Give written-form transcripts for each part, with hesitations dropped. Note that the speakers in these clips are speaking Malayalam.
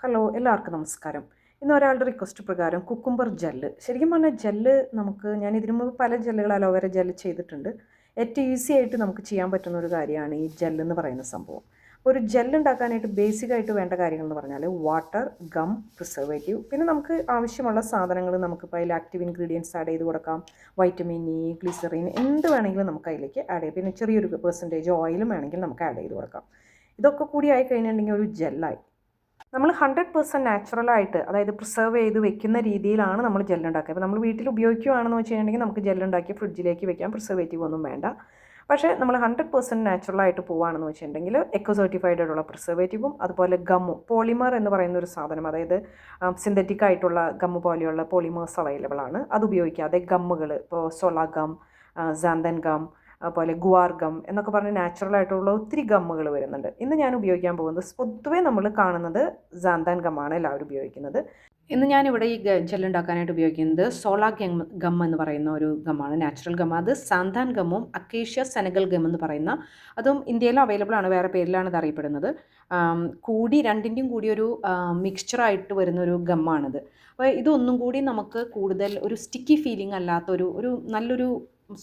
ഹലോ, എല്ലാവർക്കും നമസ്കാരം. ഇന്ന് ഒരാളുടെ റിക്വസ്റ്റ് പ്രകാരം കുക്കുംബർ ജെല്ല്, ശരിക്കും പറഞ്ഞാൽ ജെല്ല് ഞാൻ ഇതിനു മുമ്പ് പല ജെല്ലുകൾ അലോവേര ജെല്ല് ചെയ്തിട്ടുണ്ട്. ഏറ്റവും ഈസി ആയിട്ട് നമുക്ക് ചെയ്യാൻ പറ്റുന്ന ഒരു കാര്യമാണ് ഈ ജെല്ല് എന്ന് പറയുന്ന സംഭവം. ഒരു ജെല്ല് ഉണ്ടാക്കാനായിട്ട് ബേസിക്കായിട്ട് വേണ്ട കാര്യങ്ങൾ എന്ന് പറഞ്ഞാൽ വാട്ടർ, ഗം, പ്രിസർവേറ്റീവ്, പിന്നെ നമുക്ക് ആവശ്യമുള്ള സാധനങ്ങൾ നമുക്കിപ്പോൾ അതിൽ ആക്റ്റീവ് ഇൻഗ്രീഡിയൻസ് ആഡ് ചെയ്ത് കൊടുക്കാം. വൈറ്റമിൻ ഇ, ഗ്ലിസറിൻ, എന്ത് വേണമെങ്കിലും നമുക്ക് അതിലേക്ക് ആഡ് ചെയ്യാം. പിന്നെ ചെറിയൊരു പെർസെൻറ്റേജ് ഓയിലും വേണമെങ്കിൽ നമുക്ക് ആഡ് ചെയ്ത് കൊടുക്കാം. ഇതൊക്കെ കൂടി ആയി കഴിഞ്ഞിട്ടുണ്ടെങ്കിൽ ഒരു ജെല്ലായി. നമ്മൾ 100% നാച്ചുറലായിട്ട്, അതായത് പ്രിസർവ് ചെയ്ത് വെക്കുന്ന രീതിയിലാണ് നമ്മൾ ജെല്ലുണ്ടാക്കുക. അപ്പോൾ നമ്മൾ വീട്ടിൽ ഉപയോഗിക്കുകയാണെന്ന് വെച്ച് കഴിഞ്ഞിട്ടുണ്ടെങ്കിൽ നമുക്ക് ജെല്ലുണ്ടാക്കി ഫ്രിഡ്ജിലേക്ക് വെക്കാം, പ്രിസർവേറ്റീവ് ഒന്നും വേണ്ട. പക്ഷേ നമ്മൾ 100% നാച്ചുറലായിട്ട് പോവുകയാണെന്ന് വെച്ചിട്ടുണ്ടെങ്കിൽ എക്കോ സർട്ടിഫൈഡ് ആയിട്ടുള്ള പ്രിസർവേറ്റീവും അതുപോലെ ഗമ്മും, പോളിമർ എന്ന് പറയുന്ന ഒരു സാധനം, അതായത് സിന്തറ്റിക് ആയിട്ടുള്ള ഗമ്മ് പോലെയുള്ള പോളിമേഴ്സ് അവൈലബിൾ ആണ്. അത് ഉപയോഗിക്കാതെ ഗമ്മുകൾ, ഇപ്പോൾ സോള ഗം, സാന്തൻ ഗം, അതുപോലെ ഗുവാർ ഗം എന്നൊക്കെ പറഞ്ഞ് നാച്ചുറലായിട്ടുള്ള ഒത്തിരി ഗമ്മുകൾ വരുന്നുണ്ട്. ഇന്ന് ഞാൻ ഉപയോഗിക്കാൻ പോകുന്നത്, പൊതുവേ നമ്മൾ കാണുന്നത് സാന്താൻ ഗമ്മാണ് എല്ലാവരും ഉപയോഗിക്കുന്നത്. ഇന്ന് ഞാനിവിടെ ഈ ജെല്ലുണ്ടാക്കാനായിട്ട് ഉപയോഗിക്കുന്നത് സോള ഗം എന്ന് പറയുന്ന ഒരു ഗമ്മാണ്, നാച്ചുറൽ ഗം. അത് സാന്താൻ ഗമ്മും അക്കേഷ്യ സെനഗൽ ഗം എന്ന് പറയുന്ന, അതും ഇന്ത്യയിലും അവൈലബിൾ ആണ്, വേറെ പേരിലാണ് ഇത് അറിയപ്പെടുന്നത്. രണ്ടിൻ്റെയും കൂടി ഒരു മിക്സ്ചറായിട്ട് വരുന്നൊരു ഗമ്മാണിത്. അപ്പോൾ ഇതൊന്നും കൂടി നമുക്ക് കൂടുതൽ ഒരു സ്റ്റിക്കി ഫീലിംഗ് അല്ലാത്തൊരു നല്ലൊരു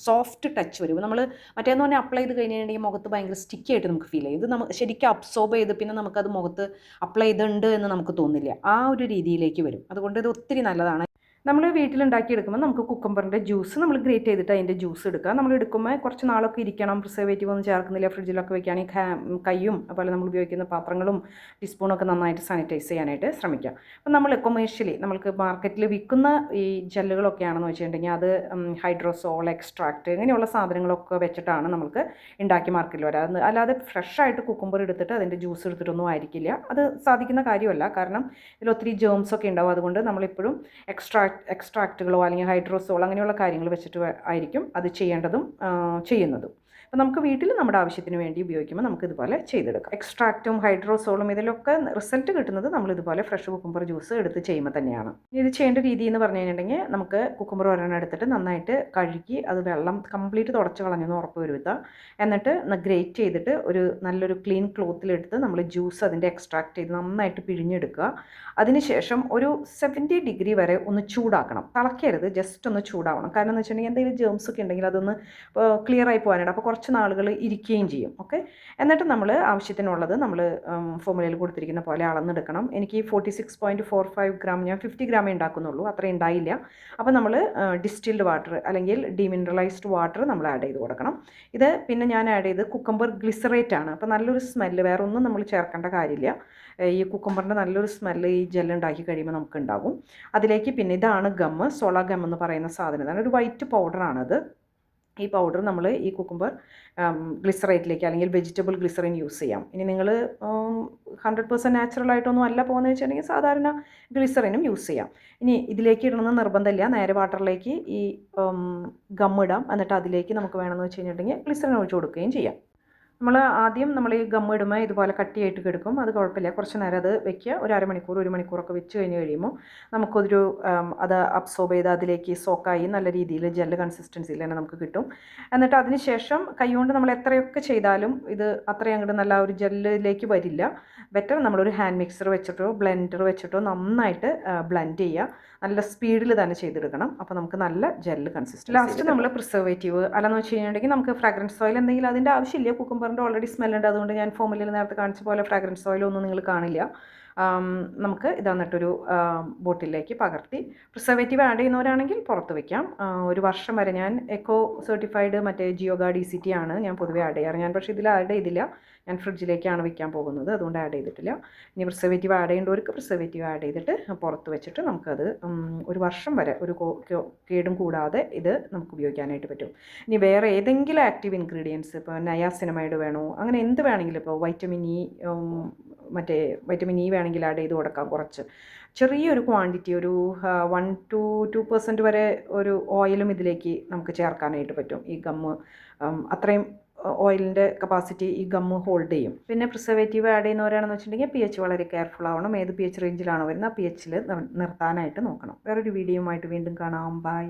സോഫ്റ്റ് ടച്ച് വരും. നമ്മൾ മറ്റേന്ന് പറഞ്ഞാൽ അപ്ലൈ ചെയ്ത് കഴിഞ്ഞിട്ടുണ്ടെങ്കിൽ മുഖത്ത് ഭയങ്കര സ്റ്റിക്കി ആയിട്ട് നമുക്ക് ഫീൽ ചെയ്യും. ഇത് നമുക്ക് ശരിക്കും അബ്സോർബ് ചെയ്ത് പിന്നെ നമുക്കത് മുഖത്ത് അപ്ലൈ ചെയ്തിട്ടുണ്ട് എന്ന് നമുക്ക് തോന്നില്ല. ആ ഒരു രീതിയിലേക്ക് വരും. അതുകൊണ്ട് ഇത് ഒത്തിരി നല്ലതാണ്. നമ്മൾ വീട്ടിലുണ്ടാക്കിയെടുക്കുമ്പോൾ നമുക്ക് കുക്കുംബറിൻ്റെ ജ്യൂസ് നമ്മൾ ഗ്രേറ്റ് ചെയ്തിട്ട് അതിൻ്റെ ജ്യൂസ് എടുക്കുക. നമ്മൾ എടുക്കുമ്പോൾ കുറച്ച് നാളൊക്കെ ഇരിക്കണം, പ്രിസർവേറ്റീവ് ഒന്നും ചേർക്കുന്നില്ല. ഫ്രിഡ്ജിലൊക്കെ വെക്കുകയാണെങ്കിൽ കൈയും അതുപോലെ നമ്മൾ ഉപയോഗിക്കുന്ന പാത്രങ്ങളും ടീസ്പൂണൊക്കെ നന്നായിട്ട് സാനിറ്റൈസ് ചെയ്യാനായിട്ട് ശ്രമിക്കുക. അപ്പം നമ്മൾ കൊമേഴ്ഷ്യലി നമ്മൾക്ക് മാർക്കറ്റിൽ വിൽക്കുന്ന ഈ ജെല്ലുകളൊക്കെയാണെന്ന് വെച്ചിട്ടുണ്ടെങ്കിൽ അത് ഹൈഡ്രോസോൾ എക്സ്ട്രാക്റ്റ് ഇങ്ങനെയുള്ള സാധനങ്ങളൊക്കെ വെച്ചിട്ടാണ് നമുക്ക് ഉണ്ടാക്കി മാർക്കറ്റിൽ വരാറ്. അല്ലാതെ ഫ്രഷായിട്ട് കുക്കുംബർ എടുത്തിട്ട് അതിൻ്റെ ജ്യൂസ് എടുത്തിട്ടൊന്നും ആയിരിക്കില്ല. അത് സാധിക്കുന്ന കാര്യമല്ല, കാരണം ഇതിൽ ഒത്തിരി ജേംസൊക്കെ ഉണ്ടാവും. അതുകൊണ്ട് നമ്മളിപ്പോഴും എക്സ്ട്രാക്റ്റുകളോ അല്ലെങ്കിൽ ഹൈഡ്രോസോൾ അങ്ങനെയുള്ള കാര്യങ്ങൾ വെച്ചിട്ട് ആയിരിക്കും അത് ചെയ്യുന്നതും. അപ്പോൾ നമുക്ക് വീട്ടിൽ നമ്മുടെ ആവശ്യത്തിന് വേണ്ടി ഉപയോഗിക്കുമ്പോൾ നമുക്ക് ഇതുപോലെ ചെയ്തെടുക്കാം. എക്സ്ട്രാക്റ്റും ഹൈഡ്രോസോളും ഇതിലൊക്കെ റിസൾട്ട് കിട്ടുന്നത് നമ്മൾ ഇതുപോലെ ഫ്രഷ് കുക്കുംബർ ജ്യൂസ് എടുത്ത് ചെയ്യുമ്പോൾ തന്നെയാണ്. ഇത് ചെയ്യേണ്ട രീതി എന്ന് പറഞ്ഞു കഴിഞ്ഞിട്ടുണ്ടെങ്കിൽ, നമുക്ക് കുക്കുംബർ ഒരെണ്ണം എടുത്തിട്ട് നന്നായിട്ട് കഴുകി അത് വെള്ളം കംപ്ലീറ്റ് തുടച്ച് കളഞ്ഞെന്ന് ഉറപ്പ് വരുത്തുക. എന്നിട്ട് ഗ്രേറ്റ് ചെയ്തിട്ട് നല്ലൊരു ക്ലീൻ ക്ലോത്തിലെടുത്ത് നമ്മൾ ജ്യൂസ് അതിൻ്റെ എക്സ്ട്രാക്ട് ചെയ്ത് നന്നായിട്ട് പിഴിഞ്ഞെടുക്കുക. അതിനുശേഷം ഒരു 70 ഡിഗ്രി വരെ ഒന്ന് ചൂടാക്കണം. തിളക്കരുത്, ജസ്റ്റ് ഒന്ന് ചൂടാവണം. കാരണം എന്ന് വെച്ചിട്ടുണ്ടെങ്കിൽ എന്തെങ്കിലും ജേംസ് ഒക്കെ ഉണ്ടെങ്കിൽ അതൊന്ന് ക്ലിയർ ആയി പോകാനായിട്ട്. അപ്പോൾ കുറച്ച് നാളുകൾ ഇരിക്കുകയും ചെയ്യും. ഓക്കെ, എന്നിട്ട് നമ്മൾ ആവശ്യത്തിനുള്ളത് നമ്മൾ ഫോർമുലയിൽ കൊടുത്തിരിക്കുന്ന പോലെ അളന്നെടുക്കണം. എനിക്ക് 46.45 ഗ്രാം, ഞാൻ 50 ഗ്രാമേ ഉണ്ടാക്കുന്നുള്ളൂ, അത്രയും ഉണ്ടായില്ല. അപ്പോൾ നമ്മൾ ഡിസ്റ്റിൽഡ് വാട്ടർ അല്ലെങ്കിൽ ഡീമിനറലൈസ്ഡ് വാട്ടർ നമ്മൾ ആഡ് ചെയ്ത് കൊടുക്കണം. ഇത് പിന്നെ ഞാൻ ആഡ് ചെയ്ത് കുക്കുംബർ ഗ്ലിസറേറ്റ് ആണ്. അപ്പോൾ നല്ലൊരു സ്മെല്ല്, വേറെ ഒന്നും നമ്മൾ ചേർക്കേണ്ട കാര്യമില്ല. ഈ കുക്കുംബറിൻ്റെ നല്ലൊരു സ്മെല്ല് ഈ ജെല്ലുണ്ടാക്കി കഴിയുമ്പോൾ നമുക്ക് ഉണ്ടാകും. അതിലേക്ക് പിന്നെ ഇതാണ് ഗമ്മ്, സോള ഗം എന്ന് പറയുന്ന സാധനം. ഇതാണ് ഒരു വൈറ്റ് പൗഡറാണത്. ഈ പൗഡർ നമ്മൾ ഈ കുക്കുംബർ ഗ്ലിസറേറ്റിലേക്ക് അല്ലെങ്കിൽ വെജിറ്റബിൾ ഗ്ലിസറിൻ യൂസ് ചെയ്യാം. ഇനി നിങ്ങൾ 100% നാച്ചുറലായിട്ടൊന്നും അല്ല പോകുന്നത് വെച്ചിട്ടുണ്ടെങ്കിൽ സാധാരണ ഗ്ലിസറിനും യൂസ് ചെയ്യാം. ഇനി ഇതിലേക്ക് ഇടണമെന്ന് നിർബന്ധമില്ല, നേരെ വാട്ടറിലേക്ക് ഈ ഗമ്മിടാം. എന്നിട്ട് അതിലേക്ക് നമുക്ക് വേണമെന്ന് വെച്ച് കഴിഞ്ഞിട്ടുണ്ടെങ്കിൽ ഗ്ലിസറിൻ ഒഴിച്ച് കൊടുക്കുകയും ചെയ്യാം. നമ്മൾ ഈ ഗം ഇടുമ്പോൾ ഇതുപോലെ കട്ടിയായിട്ട് കിടക്കും, അത് കുഴപ്പമില്ല. കുറച്ച് നേരം അത് വെക്കുക, ഒരു അരമണിക്കൂർ 1 മണിക്കൂറൊക്കെ വെച്ച് കഴിഞ്ഞ് കഴിയുമ്പോൾ അത് അബ്സോർബ് ചെയ്ത് അതിലേക്ക് സോക്കായി നല്ല രീതിയിൽ ജെല്ല് കൺസിസ്റ്റൻസിയിൽ തന്നെ നമുക്ക് കിട്ടും. എന്നിട്ട് അതിന് ശേഷം കൈകൊണ്ട് നമ്മൾ എത്രയൊക്കെ ചെയ്താലും ഇത് അത്രയും അങ്ങോട്ട് നല്ല ഒരു ജെല്ലിലേക്ക് വരില്ല. ബെറ്റർ നമ്മളൊരു ഹാൻഡ് മിക്സർ വെച്ചിട്ടോ ബ്ലെൻഡർ വെച്ചിട്ടോ നന്നായിട്ട് ബ്ലെൻഡ് ചെയ്യുക. നല്ല സ്പീഡിൽ തന്നെ ചെയ്തെടുക്കണം. അപ്പോൾ നമുക്ക് നല്ല ജെല്ല് കൺസിസ്റ്റൻസി. ലാസ്റ്റ് നമ്മൾ പ്രിസർവേറ്റീവ് അല്ലെന്ന് വെച്ച് കഴിഞ്ഞിട്ടുണ്ടെങ്കിൽ നമുക്ക് ഫ്രാഗ്രൻസ് ഓയിൽ എന്തെങ്കിലും അതിൻ്റെ ആവശ്യമില്ല. കുക്കുംബറിൻ്റെ ഓൾറെഡി സ്മെല്ലുണ്ട്, അതുകൊണ്ട് ഞാൻ ഫോർമുലയിൽ നേരത്തെ കാണിച്ച പോലെ ഫ്രാഗ്രൻസ് ഓയിലൊന്നും നിങ്ങൾ കാണില്ല. നമുക്ക് ഇത് വന്നിട്ടൊരു ബോട്ടിലേക്ക് പകർത്തി, പ്രിസർവേറ്റീവ് ആഡ് ചെയ്യുന്നവരാണെങ്കിൽ പുറത്ത് വയ്ക്കാം. 1 വർഷം വരെ ഞാൻ എക്കോ സർട്ടിഫൈഡ് ജിയോഗ DCT ആണ് ഞാൻ പൊതുവേ ആഡ് ചെയ്യാറ്. ഞാൻ പക്ഷേ ഇതിൽ ആഡ് ചെയ്തില്ല, ഞാൻ ഫ്രിഡ്ജിലേക്കാണ് വയ്ക്കാൻ പോകുന്നത്, അതുകൊണ്ട് ആഡ് ചെയ്തിട്ടില്ല. ഇനി പ്രിസർവേറ്റീവ് ആഡ് ചെയ്യേണ്ടവർക്ക് പ്രിസർവേറ്റീവ് ആഡ് ചെയ്തിട്ട് പുറത്ത് വെച്ചിട്ട് നമുക്കത് 1 വർഷം വരെ ഒരു കേടും കൂടാതെ ഇത് നമുക്ക് ഉപയോഗിക്കാനായിട്ട് പറ്റും. ഇനി വേറെ ഏതെങ്കിലും ആക്റ്റീവ് ഇൻഗ്രീഡിയൻസ്, ഇപ്പോൾ നയാസിനമൈഡ് വേണോ, അങ്ങനെ എന്ത് വേണമെങ്കിലും, ഇപ്പോൾ വൈറ്റമിൻ ഇ വേണമെങ്കിൽ ആഡ് ചെയ്ത് കൊടുക്കാം. കുറച്ച് ചെറിയൊരു ക്വാണ്ടിറ്റി, ഒരു 1 to 2% വരെ ഒരു ഓയിലും ഇതിലേക്ക് നമുക്ക് ചേർക്കാനായിട്ട് പറ്റും. ഈ ഗമ്മ് അത്രയും ഓയിലിൻ്റെ കപ്പാസിറ്റി ഈ ഗമ്മ് ഹോൾഡ് ചെയ്യും. പിന്നെ പ്രിസർവേറ്റീവ് ആഡ് ചെയ്യുന്നവരാണെന്ന് വെച്ചിട്ടുണ്ടെങ്കിൽ pH വളരെ കെയർഫുൾ ആവണം. ഏത് pH റേഞ്ചിലാണോ വരുന്നത് ആ pHൽ നിർത്താനായിട്ട് നോക്കണം. വേറൊരു വീഡിയോയുമായിട്ട് വീണ്ടും കാണാം. ബൈ.